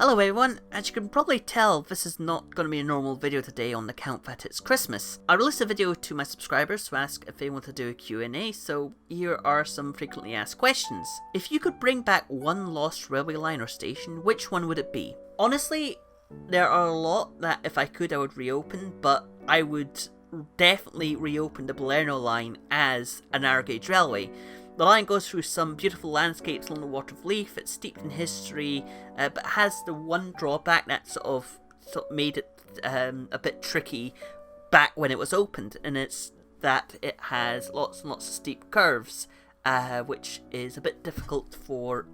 Hello everyone, as you can probably tell, this is not going to be a normal video today on the account that it's Christmas. I released a video to my subscribers to ask if they want to do a Q&A, so here are some frequently asked questions. If you could bring back one lost railway line or station, which one would it be? Honestly, there are a lot that if I could I would reopen, but I would definitely reopen the Balerno line as a narrow gauge railway. The line goes through some beautiful landscapes along the Water of Leith. It's steeped in history, but has the one drawback that sort of made it a bit tricky back when it was opened, and it's that it has lots and lots of steep curves, which is a bit difficult for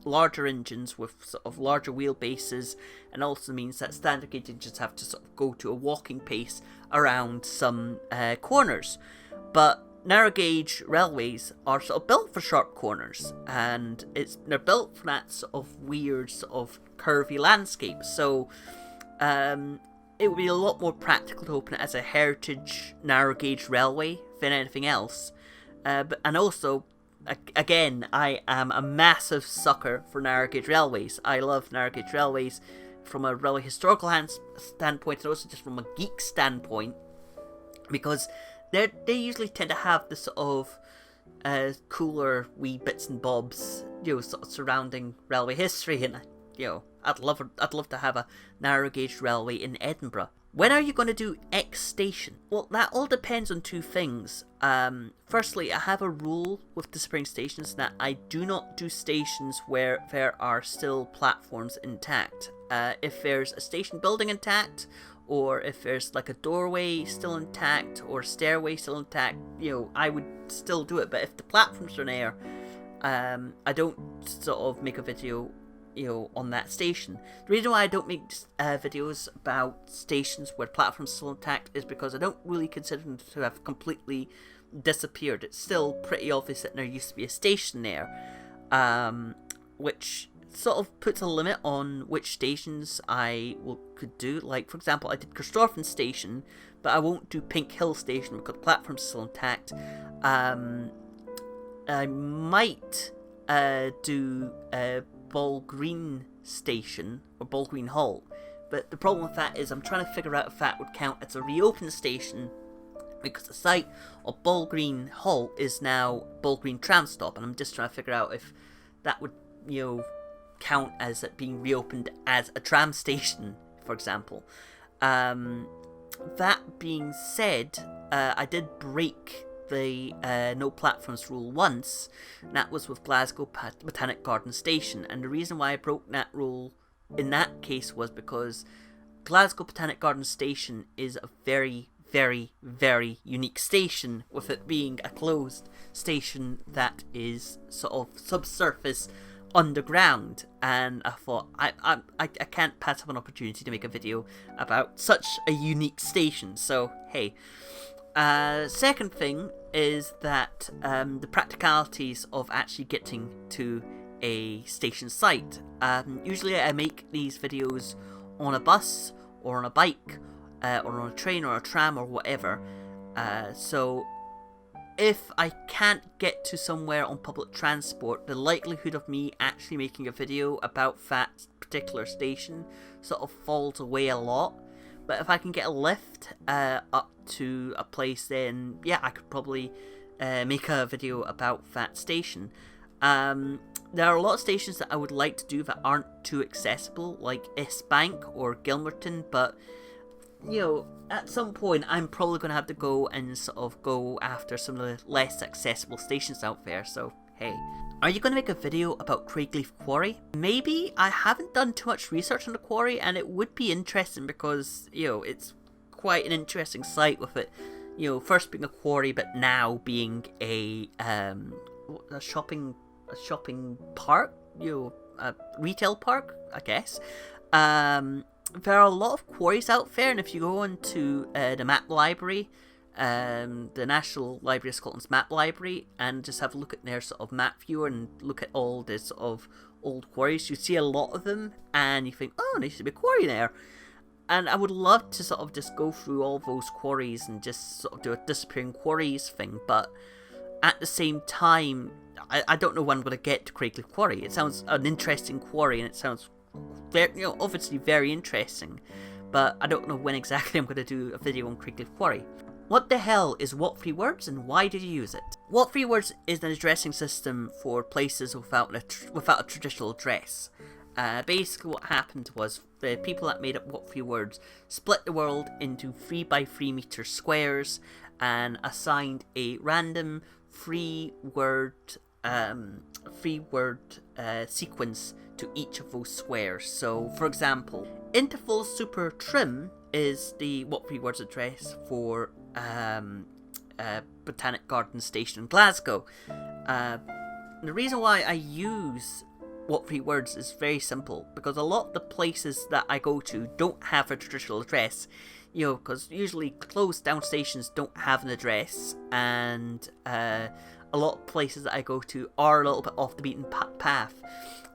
larger engines with sort of larger wheelbases, and also means that standard gauge engines have to sort of go to a walking pace around some corners. But narrow gauge railways are sort of built for sharp corners, and they're built for that sort of weird sort of curvy landscape. So it would be a lot more practical to open it as a heritage narrow gauge railway than anything else. And also, again, I am a massive sucker for narrow gauge railways. I love narrow gauge railways from a railway historical standpoint, and also just from a geek standpoint, because they usually tend to have the sort of cooler wee bits and bobs, sort of surrounding railway history, and I'd love to have a narrow gauge railway in Edinburgh. When are you going to do X station? Well, that all depends on two things. Firstly, I have a rule with disappearing stations that I do not do stations where there are still platforms intact. If there's a station building intact, or if there's like a doorway still intact or a stairway still intact, I would still do it. But if the platforms are there, I don't sort of make a video, on that station. The reason why I don't make videos about stations where platforms are still intact is because I don't really consider them to have completely disappeared. It's still pretty obvious that there used to be a station there, which sort of puts a limit on which stations I could do. Like, for example, I did Christopherson Station, but I won't do Pink Hill Station because the platform's still intact. I might do Ball Green Station or Ball Green Hall, but the problem with that is I'm trying to figure out if that would count as a reopened station, because the site of Ball Green Hall is now Ball Green Tram Stop, and I'm just trying to figure out if that would count as it being reopened as a tram station, for example. That being said, I did break the no platforms rule once, and that was with Glasgow Botanic Garden Station, and the reason why I broke that rule in that case was because Glasgow Botanic Garden Station is a very, very, very unique station, with it being a closed station that is sort of subsurface underground, and I thought I can't pass up an opportunity to make a video about such a unique station, so hey. Second thing is that the practicalities of actually getting to a station site. Usually I make these videos on a bus or on a bike or on a train or a tram or whatever, so if I can't get to somewhere on public transport, the likelihood of me actually making a video about that particular station sort of falls away a lot. But if I can get a lift up to a place, then yeah, I could probably make a video about that station. There are a lot of stations that I would like to do that aren't too accessible, like Eastbank or Gilmerton, but at some point I'm probably going to have to go and sort of go after some of the less accessible stations out there, so hey. Are you going to make a video about Craigleith Quarry? Maybe. I haven't done too much research on the quarry, and it would be interesting because, it's quite an interesting site with it, first being a quarry, but now being a shopping park, a retail park, I guess. There are a lot of quarries out there, and if you go into the map library, the National Library of Scotland's map library, and just have a look at their sort of map viewer and look at all this sort of old quarries, you see a lot of them, and you think, oh, there used to be a quarry there. And I would love to sort of just go through all those quarries and just sort of do a disappearing quarries thing, but at the same time, I don't know when I'm going to get to Craigleith Quarry. It sounds an interesting quarry, and it sounds very, obviously very interesting, but I don't know when exactly I'm going to do a video on Creative Quarry. What the hell is What 3 Words and why did you use it? What 3 Words is an addressing system for places without a traditional address. Basically what happened was the people that made up What 3 Words split the world into 3 by 3 meter squares and assigned a random 3-word sequence to each of those squares. So for example, interval super trim is the What 3 Words address for Botanic Garden Station in Glasgow. The reason why I use What 3 Words is very simple, because a lot of the places that I go to don't have a traditional address, because usually closed down stations don't have an address, and a lot of places that I go to are a little bit off the beaten path,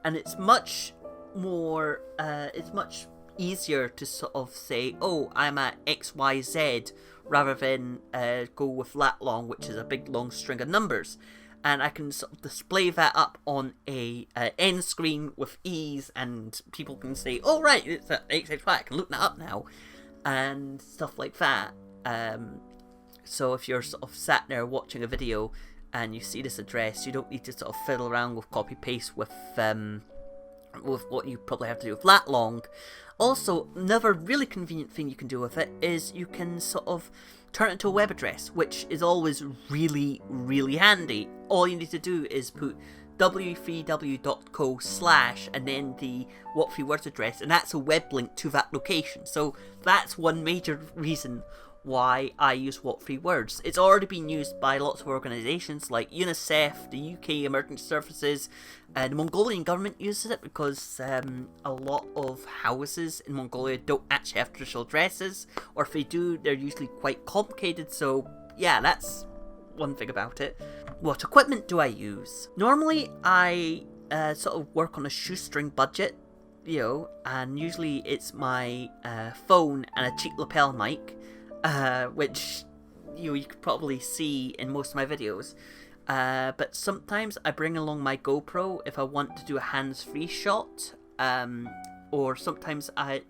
and it's much more, it's much easier to sort of say, oh, I'm at XYZ, rather than go with lat long, which is a big long string of numbers. And I can sort of display that up on a end screen with ease, and people can say, oh right, it's at XXY, I can look that up now, and stuff like that. So if you're sort of sat there watching a video and you see this address, you don't need to sort of fiddle around with copy paste with what you probably have to do with lat long. Also, another really convenient thing you can do with it is you can sort of turn it into a web address, which is always really, really handy. All you need to do is put w3w.co/ and then the What 3 Words address, and that's a web link to that location. So that's one major reason why I use What 3 Words. It's already been used by lots of organisations like UNICEF, the UK Emergency Services, and the Mongolian government uses it because a lot of houses in Mongolia don't actually have traditional addresses, or if they do, they're usually quite complicated. So yeah, that's one thing about it. What equipment do I use? Normally I sort of work on a shoestring budget, and usually it's my phone and a cheap lapel mic, which you could probably see in most of my videos. But sometimes I bring along my GoPro if I want to do a hands-free shot, or sometimes I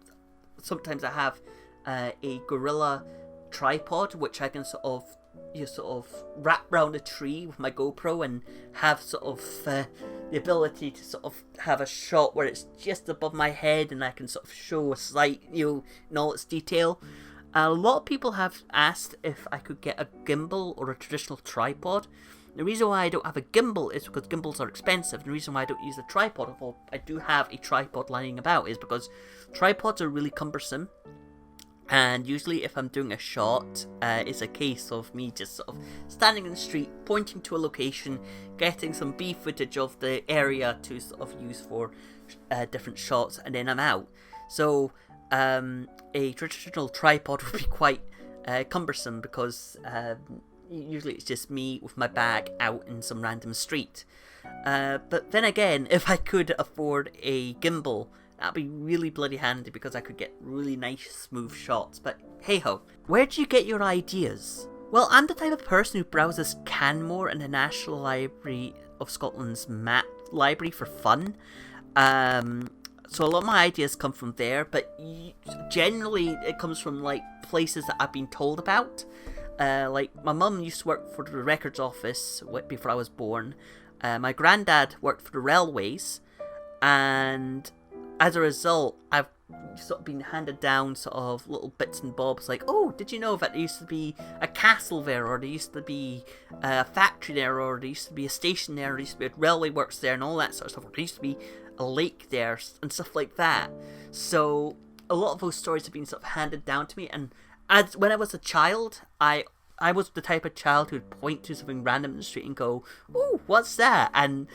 have a gorilla tripod which I can sort of wrap around a tree with my GoPro and have sort of the ability to sort of have a shot where it's just above my head and I can sort of show a sight, in all its detail. A lot of people have asked if I could get a gimbal or a traditional tripod. The reason why I don't have a gimbal is because gimbals are expensive. The reason why I don't use a tripod, although I do have a tripod lying about, is because tripods are really cumbersome. And usually if I'm doing a shot, it's a case of me just sort of standing in the street, pointing to a location, getting some B footage of the area to sort of use for different shots, and then I'm out. So a traditional tripod would be quite cumbersome because usually it's just me with my bag out in some random street. But then again, if I could afford a gimbal, that'd be really bloody handy because I could get really nice smooth shots. But hey ho. Where do you get your ideas? Well, I'm the type of person who browses Canmore and the National Library of Scotland's map library for fun. So a lot of my ideas come from there, but generally it comes from like places that I've been told about. Like my mum used to work for the records office before I was born. My granddad worked for the railways, and as a result, I've sort of been handed down sort of little bits and bobs like, oh, did you know that there used to be a castle there, or there used to be a factory there, or there used to be a station there, or there used to be a railway works there, and all that sort of stuff, or there used to be a lake there, and stuff like that. So a lot of those stories have been sort of handed down to me, and when I was a child, I was the type of child who would point to something random in the street and go, ooh, what's that? And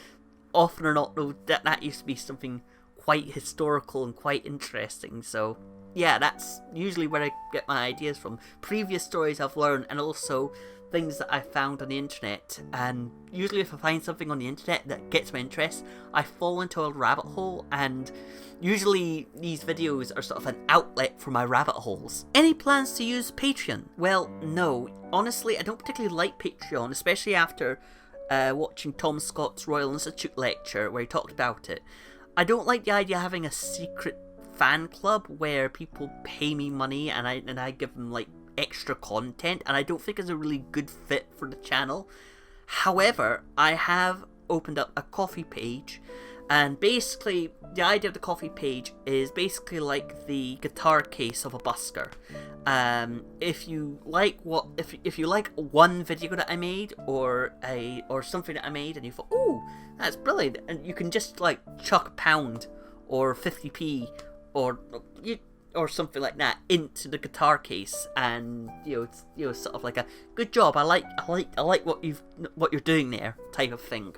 often or not, that used to be something quite historical and quite interesting. So yeah, that's usually where I get my ideas from. Previous stories I've learned, and also things that I found on the internet. And usually if I find something on the internet that gets my interest, I fall into a rabbit hole, and usually these videos are sort of an outlet for my rabbit holes. Any plans to use Patreon? Well, no. Honestly, I don't particularly like Patreon, especially after watching Tom Scott's Royal Institute lecture where he talked about it. I don't like the idea of having a secret fan club where people pay me money and I give them like extra content, and I don't think it's a really good fit for the channel. However, I have opened up a coffee page, and basically the idea of the coffee page is basically like the guitar case of a busker. If you like if you like one video that I made or something that I made and you thought, "Ooh, that's brilliant," and you can just like chuck a pound or 50p or something like that into the guitar case, and it's sort of like a good job. I like what you're doing there type of thing.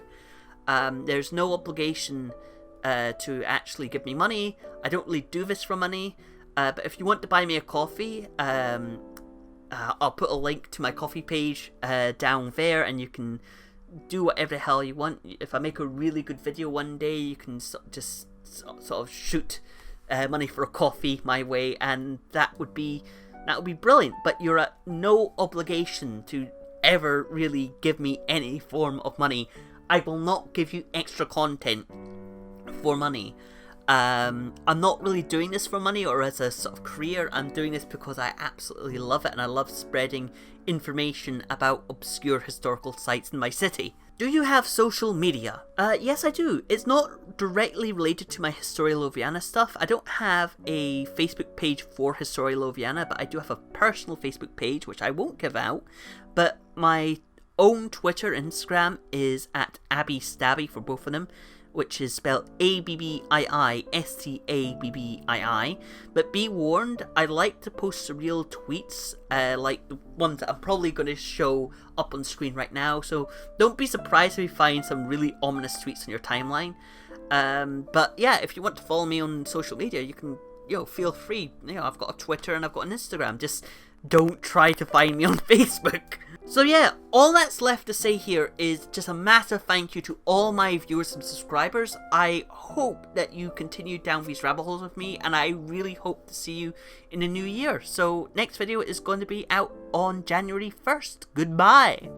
There's no obligation to actually give me money. I don't really do this for money. But if you want to buy me a coffee, I'll put a link to my coffee page down there, and you can do whatever the hell you want. If I make a really good video one day, you can just sort of shoot money for a coffee my way, and that would be brilliant. But you're at no obligation to ever really give me any form of money. I will not give you extra content for money. I'm not really doing this for money or as a sort of career. I'm doing this because I absolutely love it, and I love spreading information about obscure historical sites in my city. Do you have social media? Yes, I do. It's not directly related to my Historia Lothiana stuff. I don't have a Facebook page for Historia Lothiana, but I do have a personal Facebook page, which I won't give out. But my own Twitter and Instagram is at Abby Stabby for both of them, which is spelled ABBIISTABBII. But be warned, I like to post surreal tweets, like the ones that I'm probably going to show up on screen right now. So don't be surprised if you find some really ominous tweets on your timeline. But yeah, if you want to follow me on social media, you can, feel free. I've got a Twitter and I've got an Instagram. Just don't try to find me on Facebook. So yeah, all that's left to say here is just a massive thank you to all my viewers and subscribers. I hope that you continue down these rabbit holes with me, and I really hope to see you in the new year. So next video is going to be out on January 1st. Goodbye!